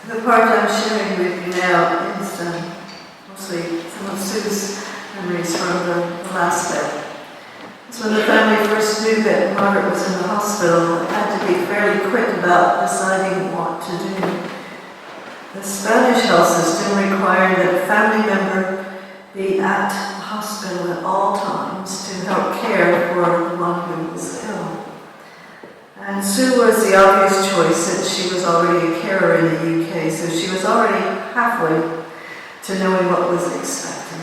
The part I'm sharing with you now is mostly some of Sue's memories from the last bit. So when the family first knew that Margaret was in the hospital, it had to be fairly quick about deciding what to do. The Spanish health system required that a family member be at the hospital at all times to help care for the one who was ill. And Sue was the obvious choice since she was already a carer in the UK, so she was already halfway to knowing what was expected.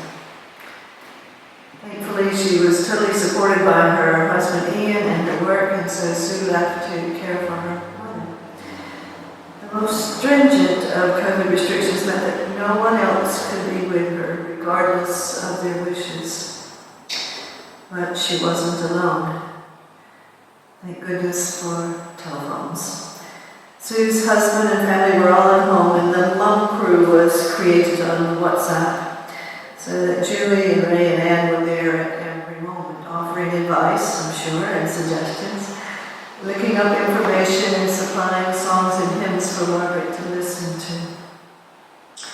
Thankfully, she was totally supported by her husband Ian and her work, and so Sue left to care for her mother. The most stringent of COVID restrictions meant that no one else could be with her, regardless of their wishes. But she wasn't alone. Thank goodness for telephones. Sue's husband and family were all at home, and the mum crew was created on WhatsApp so that Julie and Ray and Anne were there at every moment, offering advice, I'm sure, and suggestions, looking up information and supplying songs and hymns for Margaret to listen to.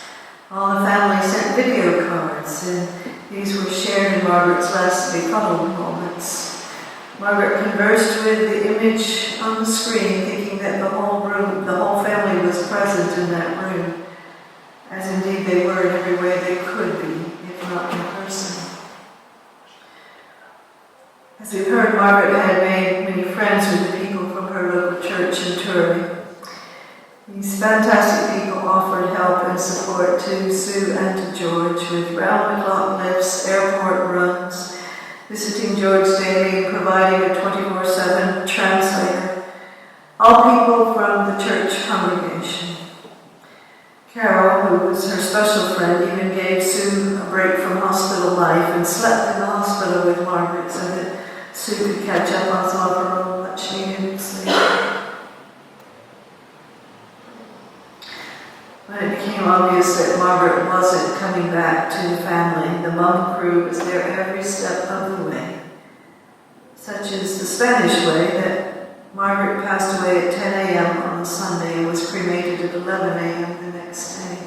All the family sent video cards, and these were shared in Margaret's last befuddled moments. Margaret conversed with the image on the screen, thinking that the whole family was present in that room, as indeed they were in every way they could be, if not in person. As we've heard, Margaret had made many friends with the people from her local church in Turley. These fantastic people offered help and support to Sue and to George with round-the-clock lifts, airport runs, visiting George daily and providing a 24/7 translator, all people from the church congregation. Carol, who was her special friend, even gave Sue a break from hospital life and slept in the hospital with Margaret so that Sue could catch up on some of her own much-needed sleep. When it became obvious that Margaret wasn't coming back to the family, the mum crew was there every step of the way. Such is the Spanish way that Margaret passed away at 10 a.m. on the Sunday and was cremated at 11 a.m. the next day.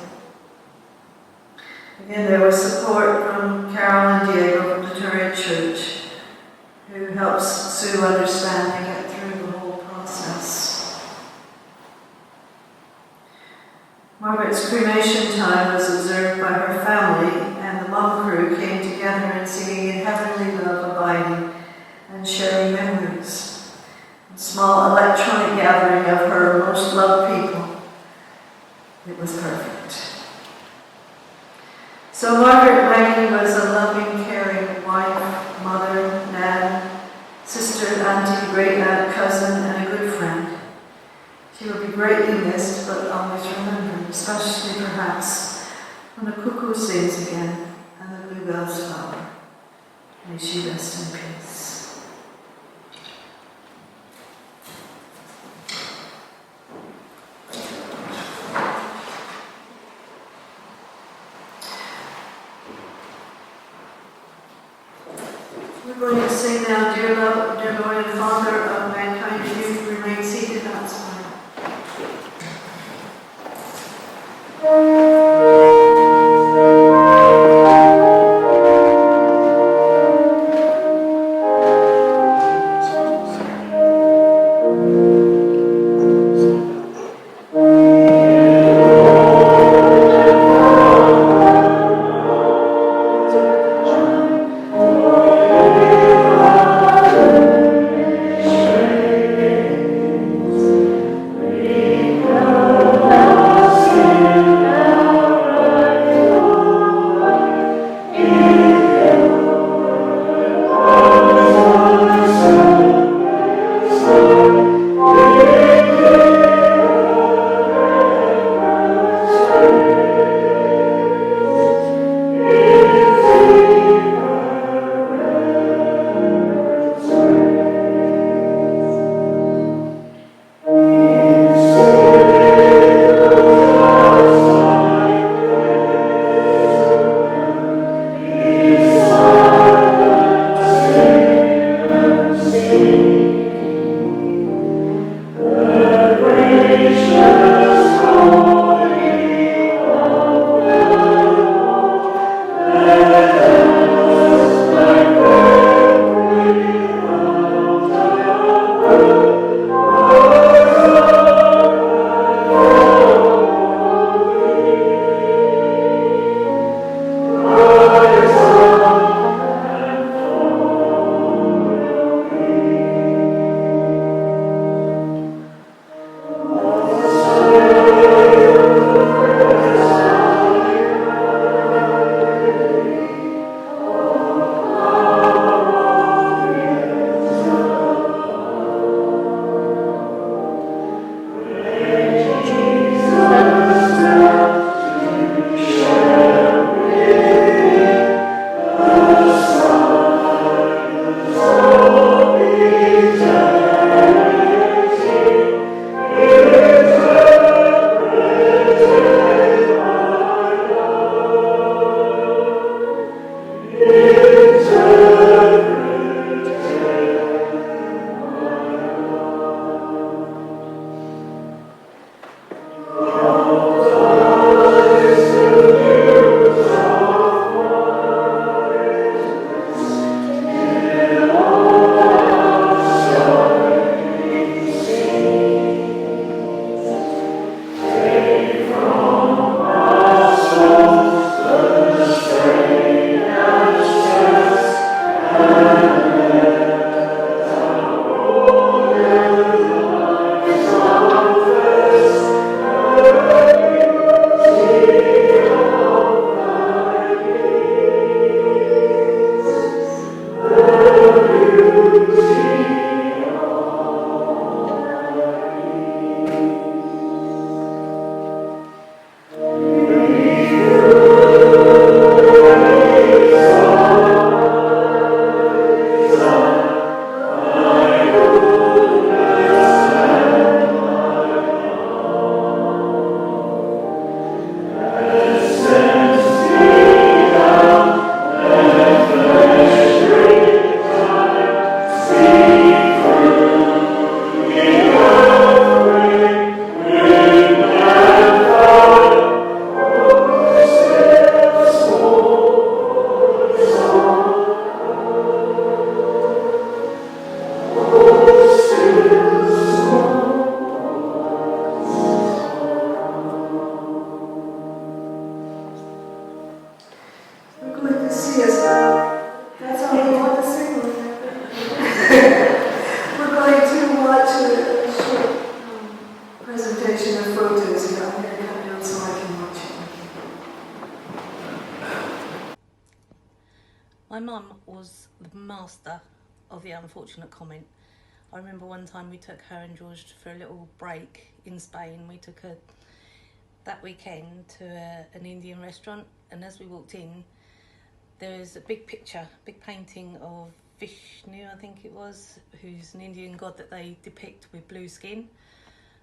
Again, there was support from Carol and Diego from the Turret Church, who helps Sue understand and get through the whole process. Margaret's cremation time was observed by her family, and the mum crew came together in singing In Heavenly Love Abiding and sharing memories. A small electronic gathering of her most loved people. It was perfect. So Margaret Maggie was a loving, caring wife, mother, nan, sister, auntie, great-aunt, cousin, and a good friend. She will be greatly missed, but always remembered, especially perhaps when the cuckoo sings again and the bluebells flower. May she rest in peace. We're going to sing now, Dear Lord and Father of mankind, if you remain seated, that's fine. mum was the master of the unfortunate comment. I remember one time we took her and George for a little break in Spain. We took her that weekend to an Indian restaurant, and as we walked in, there was a big picture, big painting of Vishnu, I think it was, who's an Indian god that they depict with blue skin.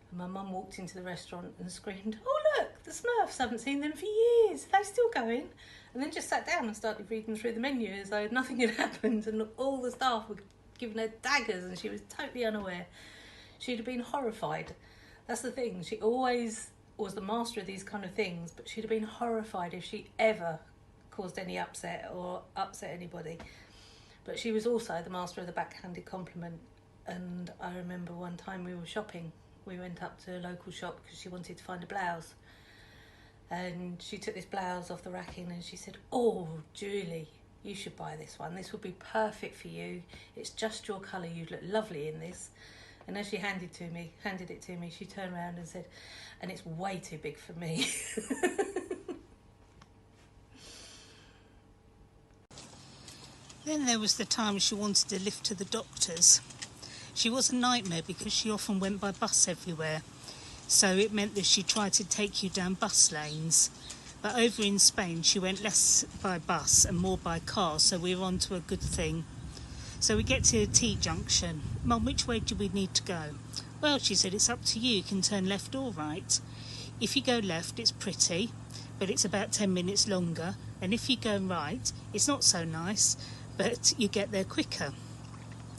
And my mum walked into the restaurant and screamed, "Oh look, the Smurfs, haven't seen them for years, are they still going?" And then just sat down and started reading through the menu as though nothing had happened, and all the staff were giving her daggers and she was totally unaware. She'd have been horrified. That's the thing, she always was the master of these kind of things, but she'd have been horrified if she ever caused any upset or upset anybody. But she was also the master of the backhanded compliment. And I remember one time we were shopping, we went up to a local shop because she wanted to find a blouse, and she took this blouse off the racking and she said, "Oh Julie, you should buy this one, this would be perfect for you, it's just your colour, you'd look lovely in this." And as she handed it to me, she turned around and said, "And it's way too big for me." Then there was the time she wanted a lift to the doctors. She was a nightmare because she often went by bus everywhere, so it meant that she tried to take you down bus lanes. But over in Spain she went less by bus and more by car, so we were on to a good thing. So we get to a T-junction. "Mum, which way do we need to go?" "Well," she said, "it's up to you, you can turn left or right. If you go left it's pretty, but it's about 10 minutes longer, and if you go right it's not so nice, but you get there quicker."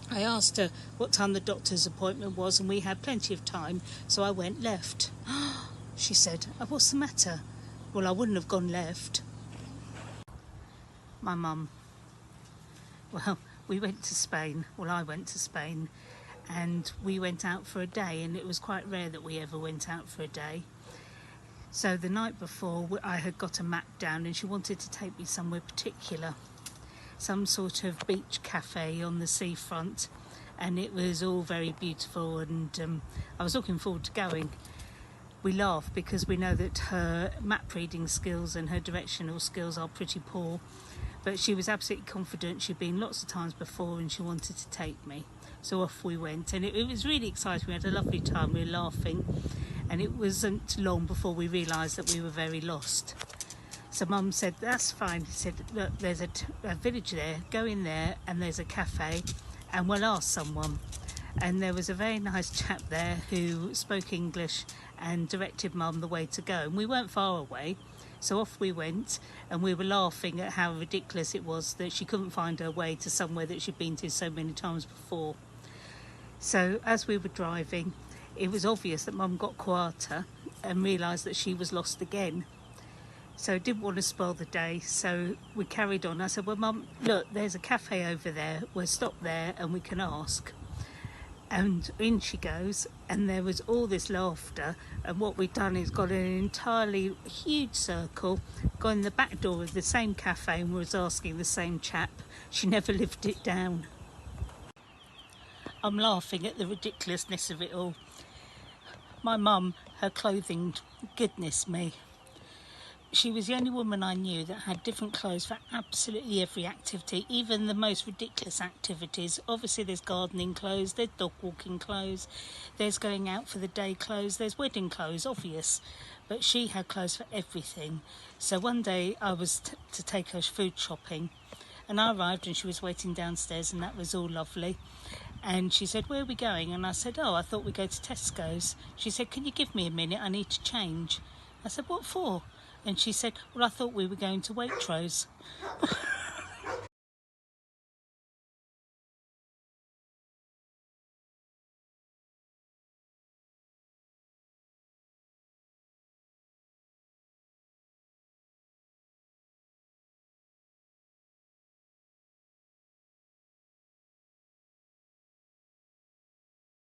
I asked her what time the doctor's appointment was, and we had plenty of time, so I went left. She said, "Oh, what's the matter?" Well, I wouldn't have gone left. My mum. Well, we went to Spain. Well, I went to Spain, and we went out for a day, and it was quite rare that we ever went out for a day. So the night before, I had got a map down, and she wanted to take me somewhere particular, some sort of beach cafe on the seafront, and it was all very beautiful, and I was looking forward to going. We laugh because we know that her map reading skills and her directional skills are pretty poor, but she was absolutely confident. She'd been lots of times before and she wanted to take me, so off we went, and it was really exciting. We had a lovely time, we were laughing, and it wasn't long before we realised that we were very lost. So Mum said, "That's fine." She said, "Look, there's a village there, go in there and there's a cafe and we'll ask someone." And there was a very nice chap there who spoke English and directed Mum the way to go, and we weren't far away, so off we went, and we were laughing at how ridiculous it was that she couldn't find her way to somewhere that she'd been to so many times before. So as we were driving, it was obvious that Mum got quieter and realised that she was lost again. So didn't want to spoil the day, so we carried on. I said, "Well, Mum, look, there's a cafe over there, we'll stop there and we can ask." And in she goes, and there was all this laughter, and what we'd done is got an entirely huge circle, got in the back door of the same cafe and was asking the same chap. She never lived it down. I'm laughing at the ridiculousness of it all. My mum, her clothing, goodness me. She was the only woman I knew that had different clothes for absolutely every activity, even the most ridiculous activities. Obviously there's gardening clothes, there's dog walking clothes, there's going out for the day clothes, there's wedding clothes, obvious. But she had clothes for everything. So one day I was to take her food shopping, and I arrived and she was waiting downstairs, and that was all lovely. And she said, "Where are we going?" And I said, "Oh, I thought we'd go to Tesco's." She said, "Can you give me a minute? I need to change." I said, "What for?" And she said, "Well, I thought we were going to Waitrose."